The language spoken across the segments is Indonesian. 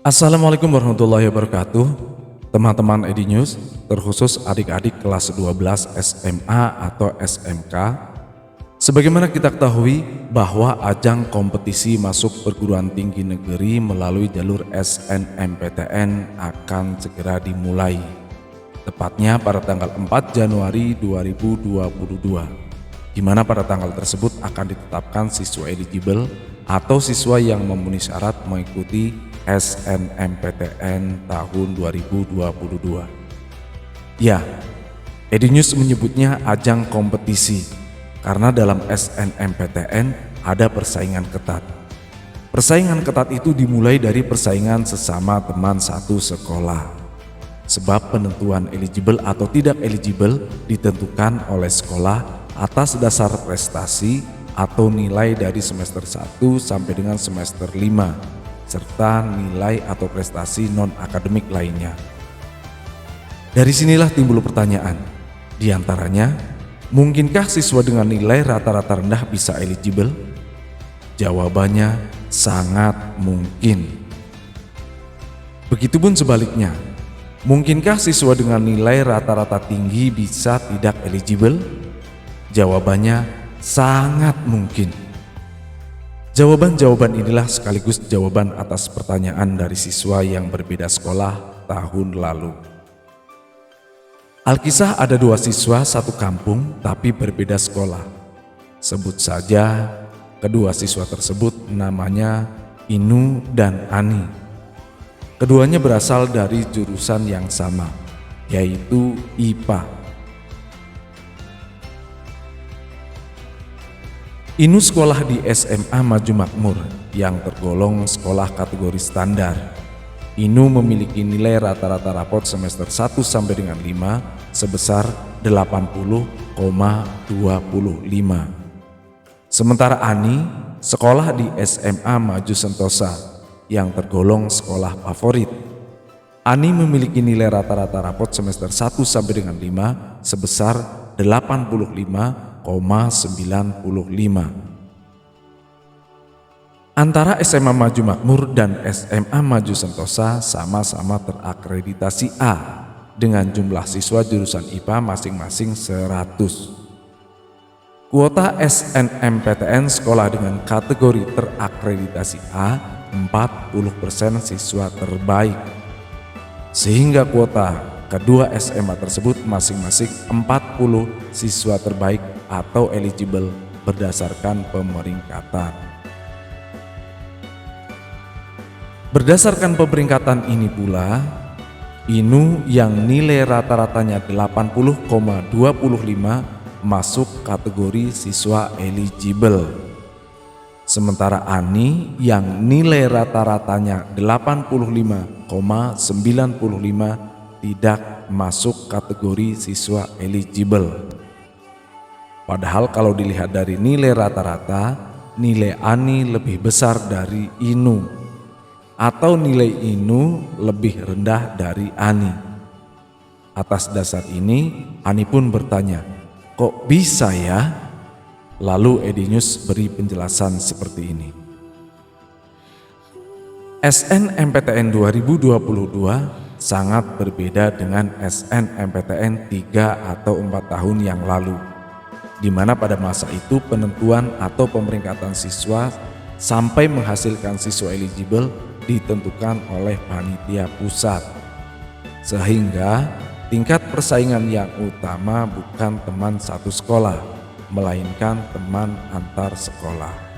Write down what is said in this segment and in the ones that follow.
Assalamualaikum warahmatullahi wabarakatuh. Teman-teman Edi News, terkhusus adik-adik kelas 12 SMA atau SMK. Sebagaimana kita ketahui bahwa ajang kompetisi masuk perguruan tinggi negeri melalui jalur SNMPTN akan segera dimulai. Tepatnya pada tanggal 4 Januari 2022. Di mana pada tanggal tersebut akan ditetapkan siswa eligible atau siswa yang memenuhi syarat mengikuti SNMPTN tahun 2022. Ya, Edi News menyebutnya ajang kompetisi karena dalam SNMPTN ada persaingan ketat. Persaingan ketat itu dimulai dari persaingan sesama teman satu sekolah. Sebab penentuan eligible atau tidak eligible ditentukan oleh sekolah atas dasar prestasi atau nilai dari semester 1 sampai dengan semester 5 serta nilai atau prestasi non-akademik lainnya. Dari sinilah timbul pertanyaan, di antaranya, mungkinkah siswa dengan nilai rata-rata rendah bisa eligible? Jawabannya sangat mungkin. Begitupun sebaliknya, mungkinkah siswa dengan nilai rata-rata tinggi bisa tidak eligible? Jawabannya sangat mungkin. Jawaban-jawaban inilah sekaligus jawaban atas pertanyaan dari siswa yang berbeda sekolah tahun lalu. Alkisah ada dua siswa satu kampung tapi berbeda sekolah. Sebut saja kedua siswa tersebut namanya Inu dan Ani. Keduanya berasal dari jurusan yang sama, yaitu IPA. Inu sekolah di SMA Maju Makmur yang tergolong sekolah kategori standar. Inu memiliki nilai rata-rata rapot semester 1 sampai dengan 5 sebesar 80,25. Sementara Ani sekolah di SMA Maju Sentosa yang tergolong sekolah favorit. Ani memiliki nilai rata-rata rapot semester 1 sampai dengan 5 sebesar 85,95. Antara SMA Maju Makmur dan SMA Maju Sentosa sama-sama terakreditasi A dengan jumlah siswa jurusan IPA masing-masing 100. Kuota SNMPTN sekolah dengan kategori terakreditasi A 40% siswa terbaik. Sehingga kuota kedua SMA tersebut masing-masing 40 siswa terbaik atau eligible berdasarkan pemeringkatan. Berdasarkan pemeringkatan ini pula, Inu yang nilai rata-ratanya 80,25 masuk kategori siswa eligible. Sementara Ani yang nilai rata-ratanya 85,95 tidak masuk kategori siswa eligible. Padahal kalau dilihat dari nilai rata-rata, nilai Ani lebih besar dari Inu atau nilai Inu lebih rendah dari Ani. Atas dasar ini, Ani pun bertanya, kok bisa ya? Lalu Edi News beri penjelasan seperti ini. SNMPTN 2022 sangat berbeda dengan SNMPTN 3 atau 4 tahun yang lalu, di mana pada masa itu penentuan atau pemeringkatan siswa sampai menghasilkan siswa eligible ditentukan oleh panitia pusat. Sehingga tingkat persaingan yang utama bukan teman satu sekolah, melainkan teman antar sekolah.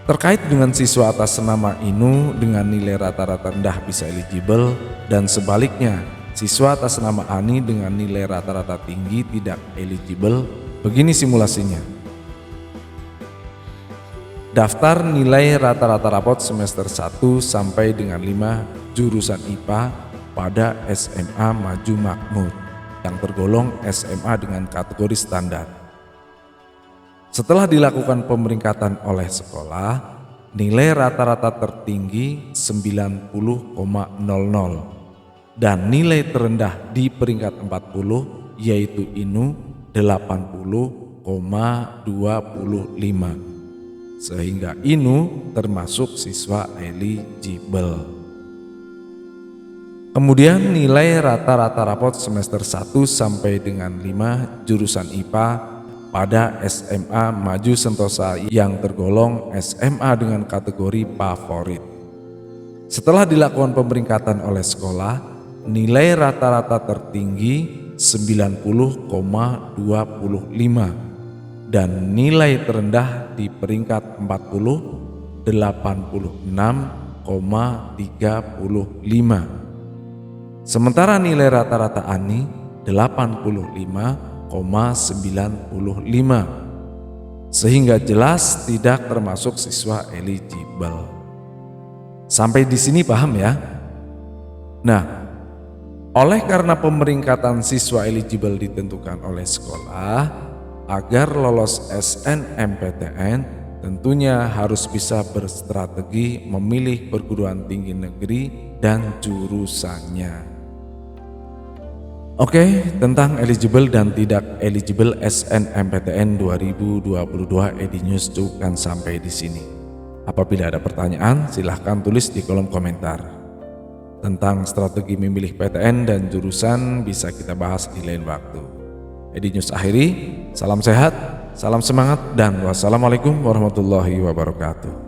Terkait dengan siswa atas nama Inu dengan nilai rata-rata rendah bisa eligible dan sebaliknya siswa atas nama Ani dengan nilai rata-rata tinggi tidak eligible, begini simulasinya. Daftar nilai rata-rata rapot semester 1 sampai dengan 5 jurusan IPA pada SMA Maju Makmur yang tergolong SMA dengan kategori standar. Setelah dilakukan pemeringkatan oleh sekolah, nilai rata-rata tertinggi 90,00 dan nilai terendah di peringkat 40 yaitu Inu 80,25. sehingga Inu termasuk siswa eligible. Kemudian nilai rata-rata rapot semester 1 sampai dengan 5 jurusan IPA pada SMA Maju Sentosa yang tergolong SMA dengan kategori favorit. Setelah dilakukan pemeringkatan oleh sekolah, nilai rata-rata tertinggi 90,25 dan nilai terendah di peringkat 40 86,35. Sementara nilai rata-rata ANI 85,95, sehingga jelas tidak termasuk siswa eligible. Sampai di sini paham ya? Nah, oleh karena pemeringkatan siswa eligible ditentukan oleh sekolah, agar lolos SNMPTN tentunya harus bisa berstrategi memilih perguruan tinggi negeri dan jurusannya. Oke, tentang eligible dan tidak eligible SNMPTN 2022 EdiNews cukupkan sampai di sini. Apabila ada pertanyaan, silahkan tulis di kolom komentar. Tentang strategi memilih PTN dan jurusan bisa kita bahas di lain waktu. EdiNews akhiri, salam sehat, salam semangat, dan wassalamualaikum warahmatullahi wabarakatuh.